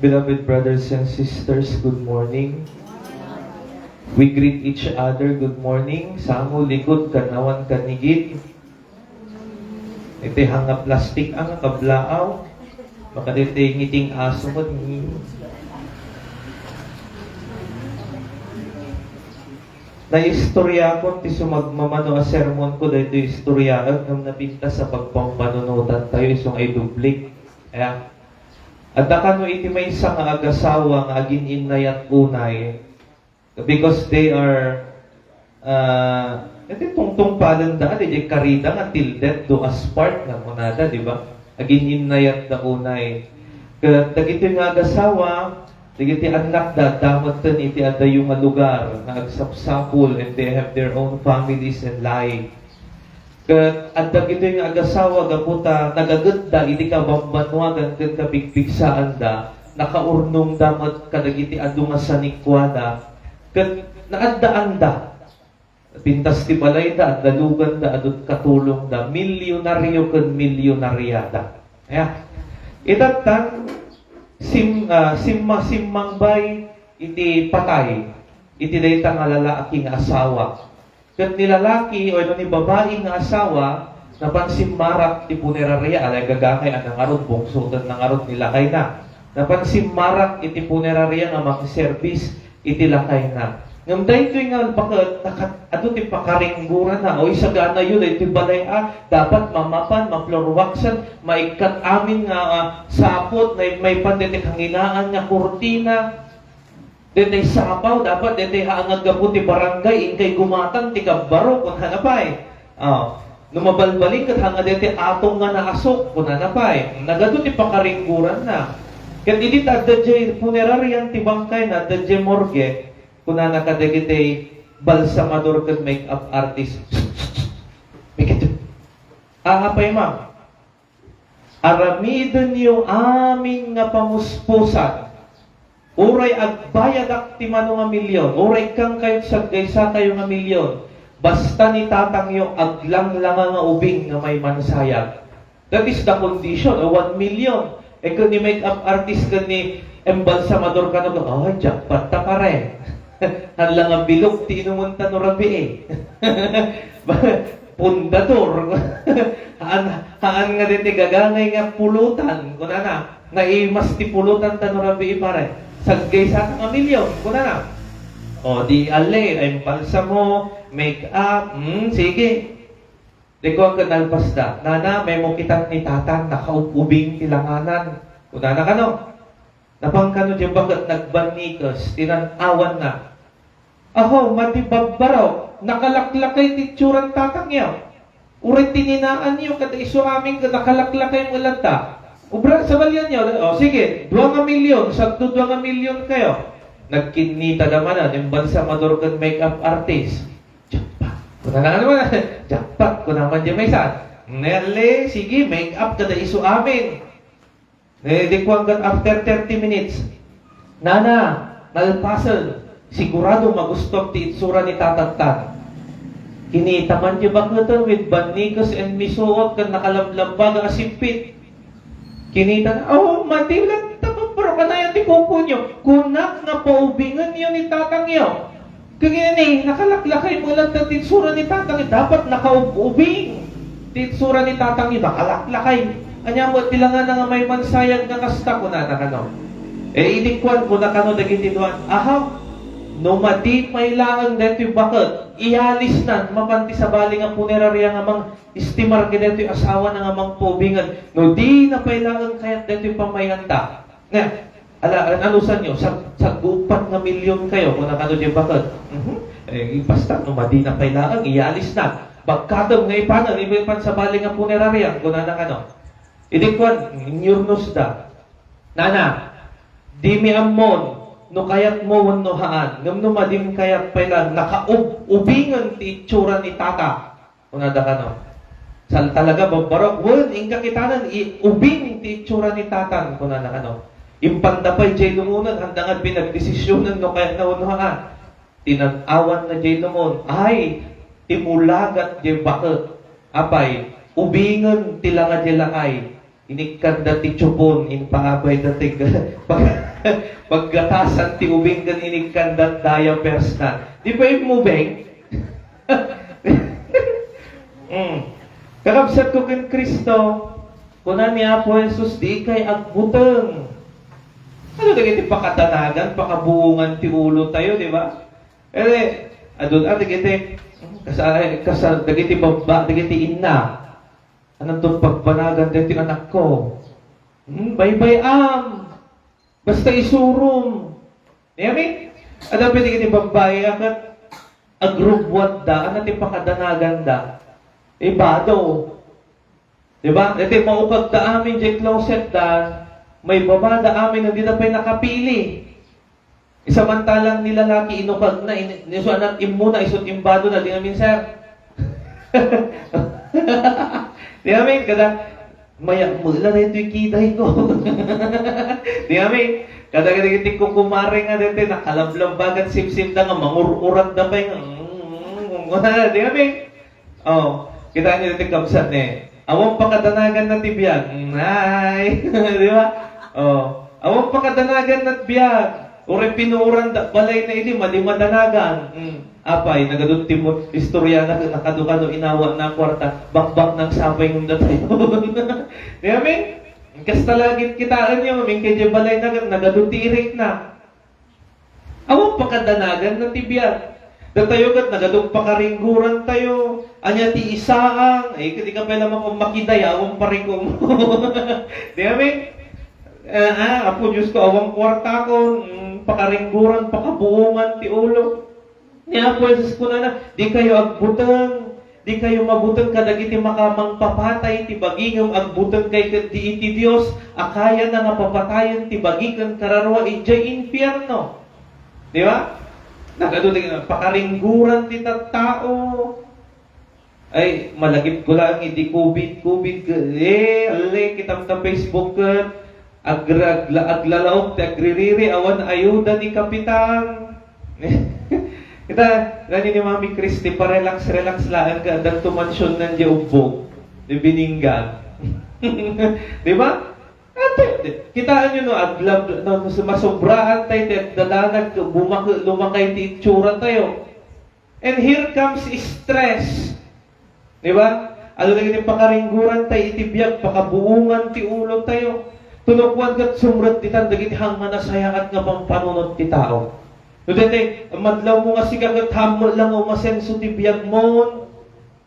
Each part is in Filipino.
Beloved brothers and sisters, good morning. We greet each other, good morning. Samo likod, kanawan kanigit. Iti hanga plastik ang kablaaw. Makaditi ngiting aso mo. Na-istorya ko, ti sumagmamano a sermon ko, dahil ito istorya ng napinta sa pagpampanunutan tayo, isong ay dublik. Kaya, at nakano iti may isang agasawa nga agin inayat unay, because they are, iti tungtong palanda, di karida nga till death do us part nga monada, di ba? Agin inayat na unay. Dagito nga agasawa, dagiti anak da, damat tan iti ada yung lugar, na agsapsapul, and they have their own families and life. At dagito yung agasawa, gaputa, nagaganda, iti ka bambanwagan, kat kabigbigsaan da, nakaurnong damat kadagiti adu nga sanikwada, kat naandaan da, pintas ti balay da, at dalugan da, adut katulong da, milyonaryo kan milyonaryada. Kaya, itatan, simmangbay, iti patay, iti dayta nga lalaki nga asawa. Kat ni lalaki o ni babae nga asawa, napansimmarak ti punerarya, alay gagakay ang nangarot, bungsutan nangarot ni lakay na. Napansimmarak iti punerarya nga makiservis, iti lakay na. Ngam dahito nga, bakit, ti pakaringguran na, o isagana yun, iti balay dapat mamapan, maplorwaksan, maikat amin nga sapot, na may panditik hanginaan nga kurtina, dede sapaw, dapat dede haangag gabuti barangay, inkay gumatan, tikabaro, kung hanapay. Numabalbalik at hanga dede atong nga naasok, kung hanapay. Nagado ti pakaringguran na. Kat idit at dadya puneraryan ti bangkay na, dadya morgue, kung nakadagite balsamador kat make-up artist. Ahapay ma'am. Aramidon niyo aming nga pamuspusan. Uray agbayadak ti mano nga milyon. Uray kang kayo sagaysa kayo nga milyon. Basta ni tatang yung aglang-lang nga ubing nga may mansayag. That is the condition. 1 million. E kung ni make-up artist ka ni embalsamador ka na, ay, jackpot ta ka rin. Hanlang nga bilog, ti inumunta no rabi eh. Pundador. haan nga din ti gagangay nga pulutan. Kuna na, naimas ti pulutan ta no rabi pare. Saggay sa nga milyon. Kuna na. O, di ale, ay balsamo, make-up, sige. Di ko ang kanalpas da. Nana, may mo kitang ni tatang, nakaupubing tilanganan. Kuna na ka no? Napangkano dyan bakit nagbanikos, tinanawan na. Aho, matibabbaraw, nakalaklakay titsurang tatang yaw. Uray tininaan niyo, kada iso aming nakalaklakay mo lanta. Ubra, sa balyan niyo, sige, 2 milyon, sagdo 2 milyon kayo. Nagkinita naman na, yung balsamador kan make-up artist. Jackpot. Kuna na naman, jackpot, kuna naman dyan may saan. Nele, sige, make-up kada iso amin. Di ko hanggang after 30 minutes. Nana, nalpasan, sigurado magusto ti itsura ni tatantan. Kinita man di ba ito with banikos and misuot kan nakalamlambag ang asipit. Kinita na, matilang tapaparo ka na yan ti kuko nyo. Kunak na paubingan yun ni tatang yun. Kaya ni, nakalaklakay mo lang ti itsura ni tatang yun. Dapat nakaubing ti itsura ni tatang yun. Nakalaklakay. Anya mo, tilangan na nga may mansayag nga kasta ko na nakano. Idikwan ko na kano naging tinuan. Ahaw, no madi mailangan dito bakit? Ihalis na, mapanti sa bali nga punerarya nga mang istimar ka dito asawa na nga mang pobingan. No di na kailangan kaya dito pamayanda. Nga, anusan nyo, sagupan nga milyon kayo kung nakano di bakit? Basta, no madi na kailangan, ihalis na. Bagkatong nga ipanan, ipan sa bali nga punerarya, kung na nakano. Idikwan, inyurnos da. Nana, di mi ammon, no kayat mo no haan, ngam no madim kayat pailan, nakaubingan ti itsura ni tata. Kunada ka no. Sal talaga babarok, wen, ingka kitanan, ubing ti itsura ni tatan. Kunada ka no. Impandapay jay lumunan, handangan pinagdesisyonan no kayat na unuhaan. Tinanawan na jay lumun, ay, timulagat jay bakit. Apay, ubingan tilanga jay lakay. Inikad dati chupon, in paabay dati Paggatasan ti ubing kan inikkandat daya persna. Di pa imubeng? Kakabsat ko kin Kristo, kunan ni Apo Jesus, di kay agbuteng. Ano dagiti pakatanagan, pakabuungan ti ulo tayo, di ba? Adun dagiti dagiti baba, dagiti inna. Anong itong pagpanagan dagiti anak ko? Baybayam. Basta isurum. Niyami? Ano dagiti babae akat agrubwat da, ano ti pakadanagan da? Ibado. Di ba? Dati maukag da amin di closet da, may baba da amin na di na pa'y nakapili. Isamantalang nilalaki inukag na, isuanat imuna, isut imbado na, di namin sir. Di namin, kada, maya, mula na ito'y kiday ko. Di namin, kada kiti ko kumare nga dito, nakalablambagan, sim-sim na nga, mangururat na pa yung, di namin. Oh, kita nyo dito kamsat eh. Awang pakadanagan na tibiyag. Ay, di ba? Oh, awang pakadanagan na tibiyag. Ure pinuuran da balay na ini malimadanagan. Apay nagadunti mo istorya na nakadukano inawa na kwarta bakbak ng sapay ng datayon. Di amin? Kasta lagi kitaan niyo min kay balay na nagadunti irik na. Awang pakadanagan na tibiyag. Datayo kat nagadug pakaringguran tayo. Anya ti isaang ay kadi ka pala makiday awang paringom. Di amin? Apo Diyos ko, awang kwarta ko, pakaringguran, pakabuungan, ti ulo. Ni Apo Jesus ko na, di kayo agbutang, di kayo mabutang kadagiti makamang papatay, ti bagingam agbutang kay di iti Diyos, akaya na nga papatayan, ti bagikan kararwa, ijay infierno. Di ba? Nagaduling, pakaringguran ti tao. Ay, malagip ko lang, hindi COVID, kitam ta Facebook ka, aglalaok, agririri, awan ayuda ni Kapitan. Kita, gani ni Mami Christy, pa-relax lang ka, dahil tumansyon ng diubog, di bininggan. Di ba? Kitaan nyo, masobraan tayo, dalanag, lumakay ti itsura tayo. And here comes stress. Di ba? Ano na ganyan pakaringguran tayo, itibiyag, pakabuungan ti ulo tayo. Tunukwan kat sumrat titan dagiti hangman na sayangat nga pang panunod ti tao. No dete madlaw mo nga sigagat hammo lang o masenso ti biyag mo.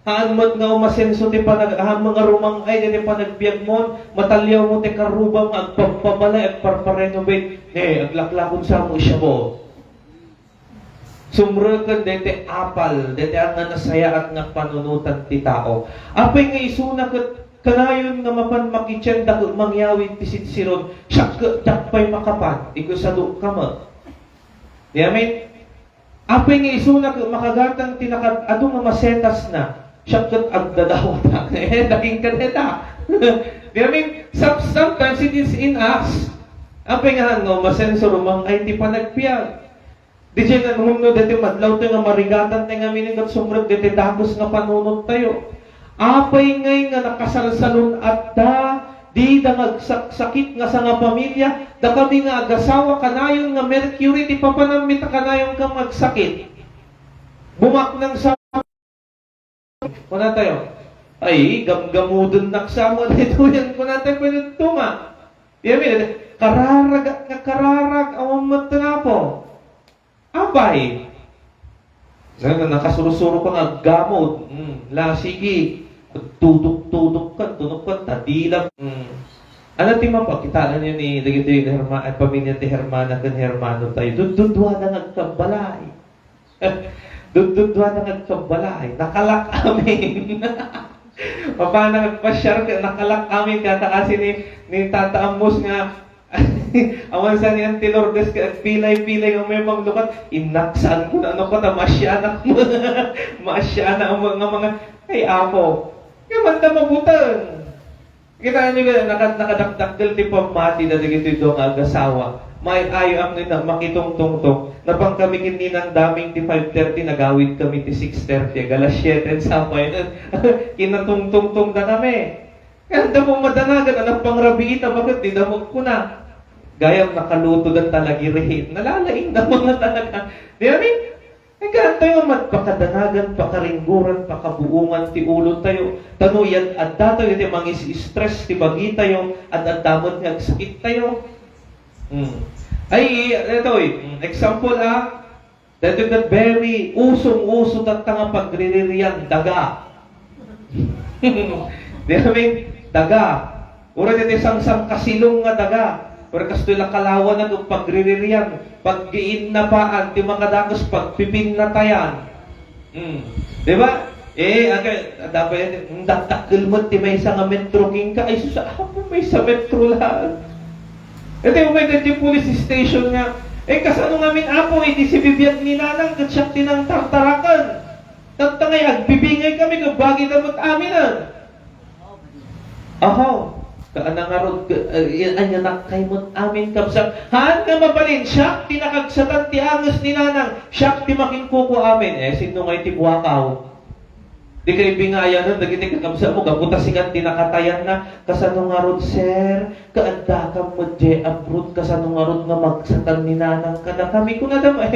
Haanmat nga o masenso ti panaghammo nga rumang ay dete panagbiag mo, matalyaw mo ti karubang agpagpabalay at parparenovate. Aglaklakon sa mo siya mo. Sumrat ka dete apal, dete ang nga nasayaat nga panunutan ti tao. Apay nga isuna kat kanayon nga mapan makityan dako mangyawid pisit siron siya dakpay makapan iko sadu kama. Di amin? Apay nga isuna makagatang tinakad adu nga masetas na siya agdadawat daging kadeta. Di amin? Sometimes it is in us. Apay nga no masenso rumang ay ti panagpiyag. Di siya nanumno dati madlaw tayo nga marigatan tayo nga minig at sumrag dati dagos nga panunod tayo. Apay ngay nga nakasalsalon at di da magsakit nga sa nga pamilya, da kami nga agasawa kanayon nga mercury, di pa panamit kanayon ka magsakit. Bumak ng sa... Kuna tayo? Ay, gamgamudon naksamo na ito yan. Kuna tayo pwede tunga. Yan, kararag, awang matanapo. Apay. Nakasurusuro ka nga gamot. Sige. Tudok ka, tadilam. Ano ti mapakitaan nyo ni dagiti at pamilya ti Hermana kan Hermano tayo. Dududwa na nagkabalay. Dududwa na nagkabalay. Nakalak amin. Paano nagpasyar ka, nakalak amin kasi ni Tata Amos nga awan sa ni Auntie Lourdes ka pilay-pilay ang may maglukat, inaksan ko na ano ko na masyanak mo. Masyana ang mga ay Apo. Kamanta mabutan. Kita nyo ka, nakadakdakdal ti pamati na dagito ito ang agasawa. May ayo ang makitong-tungtong. Napang kami kini ng daming ti 5:30, nagawid kami ti 6:30. Galas 7 sa pa yun. Kinatungtong-tung na kami. Kaya mo madanagan, anong pangrabiita, bakit di damog ko na? Gayam nakaluto na talagirihin. Nalalaing na mga talaga. Di ba? Nagkaan tayo magpakadanagan, pakaringguran, pakabuungan, ti ulo tayo. Tano yan, at dato yun yung mga stress, ti bagi tayo, at damot nga sakit tayo. Ay, ito example that you got very usong-uso at nga pagriririyan, daga. Di ba? Daga. Ura dito sang kasilong nga daga. Pero kasto lang kalawan na itong pagriririyan. Paggiin na paan, di makadakos pagpipin na tayan. Di ba? Dapat yung datakil mo, di may isang metro king ka. Ay, susa, may sa metro lang. Ito yung may yung police station nga. Kasano namin apo, di si Bibian ni Nanang, kat siya tinang tartarakan. Tantangay, agbibingay kami, kabagi na mo't aminan. Aho. Kaanangarod, anya nakaymot amin kapsa. Haan nga mabalin, siyak tinakagsatan ti angas ni Nanang, siyak ti makinkuko amin. Sino ngay ti buwakaw? Di kayo bingaya nun, nagiti kakamsa mo, kaputasikan tinakatayan na, kasanungarod, sir, kaandakam mo, abroad, kasanungarod nga magsatan ni Nanang ka na kami ko na dama,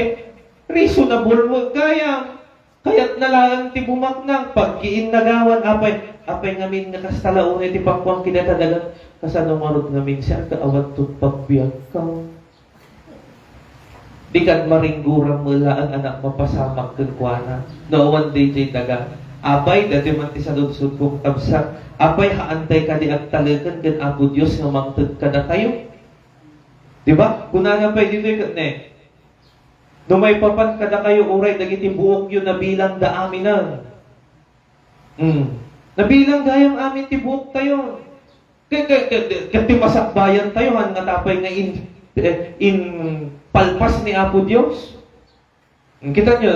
reasonable mo, kaya't nalaan ti bumaknang, pagkiin nagawan, apay ngamin nga kastalaon iti pagkuang kinatadagan kasano marot ngamin siya kaawat to pagbiag ka. Di kad maringgurang mula ang anak mapasamak kunkwana. No one day jay daga. Apay dati man ti saludsud kong tabsa. Apay haantay ka di agtalagan kan Apo Dios nga mangted ka na tayo. Di ba? Kunana pa dito ikat ne. No may papan kada kayo uray dagiti buok yun na bilang da aminan. Nabilang gayang amin tibuk tayo. Kati masakbayan tayo, nga tapay nga in palpas ni Apo Diyos. Kita nyo,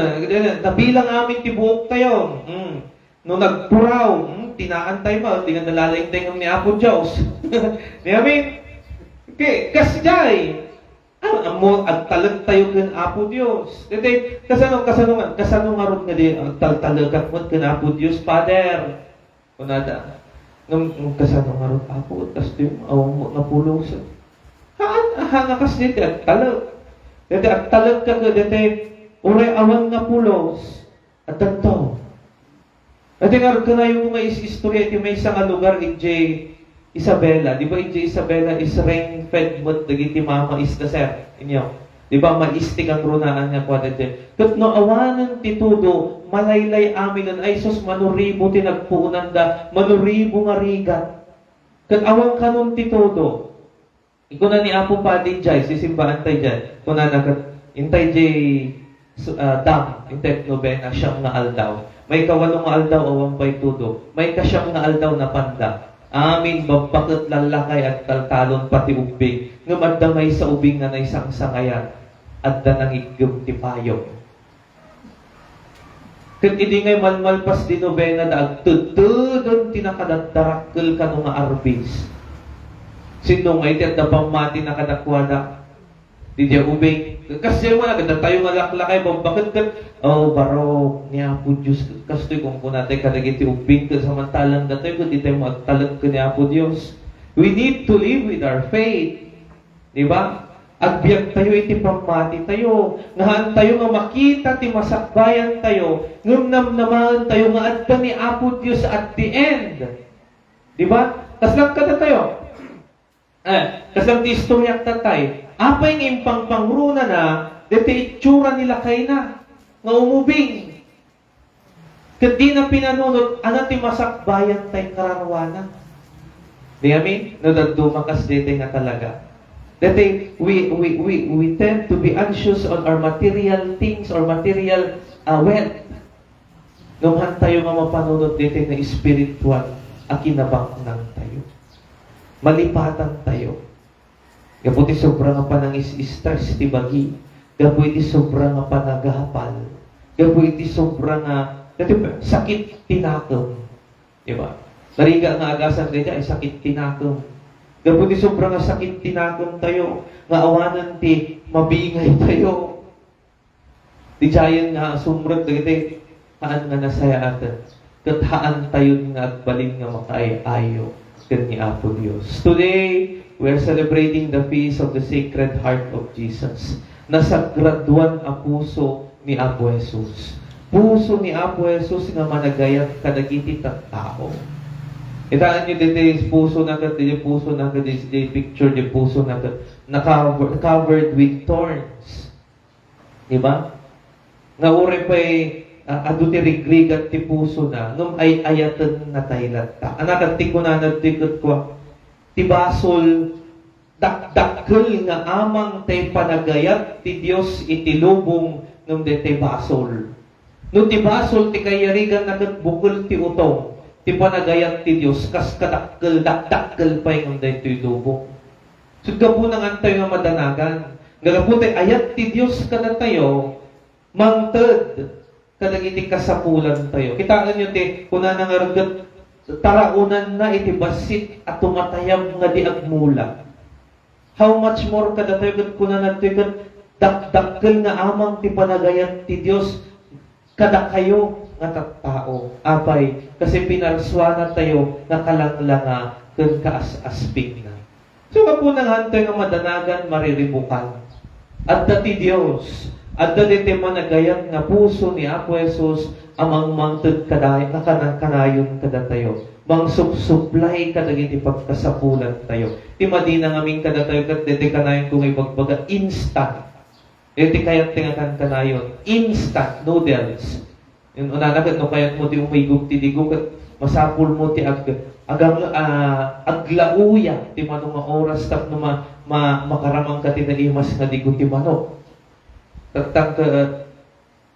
nabilang amin tibuk tayo. No nagpuraw, tinaan tayo ba, di nga nalalaing tayo ni Apo Diyos. Di amin? Kasjay, agtalag tayo kan Apo Diyos. Kasanong arot nga di, agtalagat mo kan Apo Diyos, Father. Kunada, nung kasanong arot ako, tas di awang mo na pulo sa. Hangakas dito, at talag. Dito, at talag ka ka, dito, uray awang na pulos. At tanto. At nga, ka na yung mga istorya, ito may isang lugar, Isabela. Di ba, Isabela is rain-fed mo't dagiti mama is the sir. Inyo. Di ba, maistik ang runaan nga kwa dito. Kat no awanan titudo, malaylay amin ay sus manuribo tinagpuunan da, manuribo nga rigat. Kat awang kanon titudo. Iko na ni Apo Padin jay, sisimbaan tayo dyan. Kung na intay jay dam, intay novena, siyang nga aldaw. May kawalong nga aldaw, awang pa'y tudo. May kasyang nga aldaw na panda. Amin, babakit lalakay at taltalon pati ubing. Ngamadamay sa ubing na naisang sangayan at danang igum ti payo. Kat hindi ngay malmalpas di novena da agtududon tinakadadarakkel ka nung arbis. Sino ngay ti at pamati na kadakwada di dia ubing. Kasi mo na tayo nga laklakay babakit kat baro ni Apo Diyos kastoy kung kunatay kadagiti ubing kat samantalang datoy kung di tayo magtalag ka ni Apo Diyos. We need to live with our faith. Di ba? Agbiag tayo iti pamati tayo. Ngahan tayo nga makita ti masakbayan tayo. Ngumnamnaman tayo nga adda ni Apo Diyos at the end. Di ba? Kaslang kada tayo. Kaslang ti istoryak tatay. Apay ng impang pangruna na, dito itsura nila kay na. Nga umubing. Kat di na pinanunod, ano ti masakbayan tayo kararwana. Di amin? No, dumakas dito nga talaga. That we tend to be anxious on our material things or material wealth. Nunghan tayo nga mapanunod dito na spiritual, akinabang nang tayo. Malipatan tayo. Gaputi sobra nga panangis stress ti bagi. Gaputi sobra nga panagahapal. Gaputi sobra nga sakit tinakam. Diba? Nariga nga agasan din ay sakit tinakam. Gaputi sobra nga sakit tinakam tayo. Nga awanan ti mabingay tayo. Di jayan nga sumrag dagiti haan nga nasaya atin. Kat haan tayo nga agbalin nga makaayayo kat ni Apo Dios. Today, we are celebrating the feast of the Sacred Heart of Jesus. Nasagraduan ang puso ni Apo Jesus. Puso ni Apo Jesus nga managayat kadagiti tao. Itaan nyo dito puso na picture di puso na covered with thorns. Diba? Nga uri pa'y adu ti rigrig at ti puso na nung ay ayatan na taylat ta. Anak at ti kunanad ti kwa ti basol dakdakkel nga amang tay panagayat ti Dios iti lubong nung de ti basol. No ti basol ti kayarigan nagat bukol ti utong ti panagayat ti Dios kas kadakkel dakdakkel pay nung de ti lubong. So gabu nang antay nga madanagan. Galapu tay ayat ti Dios kada tayo mangted kadagiti kasapulan tayo. Kitaan nyo ti kunan nga rugat taraunan na iti basit at tumatayab nga di agmula. How much more kada tayo kunan na tayo dakdakkel nga amang ti panagayat ti Dios kada kayo nga tattao. Apay kasi pinarswana tayo nga kalanglanga ken kaas-asping na. So kapunang hantay nga madanagan mariribukan. At dati Dios at dati managayat nga puso ni Apo Jesus amang mangted kaday na kanayon kada tayo. Mang supsuplay kadagiti pagkasapulan tayo. Ti madina ngamin kada tayo kat deti kanayon kung ibagbaga instant. Deti kayat tingakan kanayon instant noodles. Yung unanagat no kayat mo ti umigog ti digog at masapul mo ti agang aglauya ti manong nga oras tap no makaramang ka ti naimas nga digog ti manok. Tatang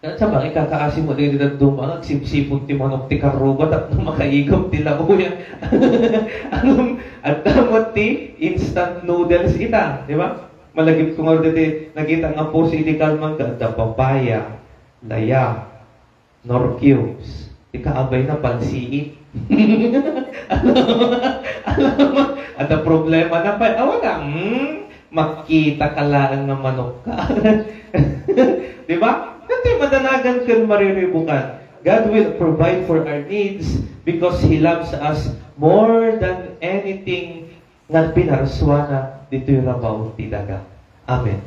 sa bagay, kakaasim mo din dito dumang, sipsipon ti manok ti karubat at makaigaw ti lauya. At damot ti instant noodles ita, di ba? Malagip ko nga dito, nakita nga po si Ilikalman ka, the papaya, laya, nor cubes, ikaabay na pansiit. Alam mo, at ang problema na pa, wala, makita ka lang ng manok ka. Di ba? Kasi madanagan kang mariribukan. God will provide for our needs because He loves us more than anything nga pinarswana dito yung rabaw ti daga. Amen.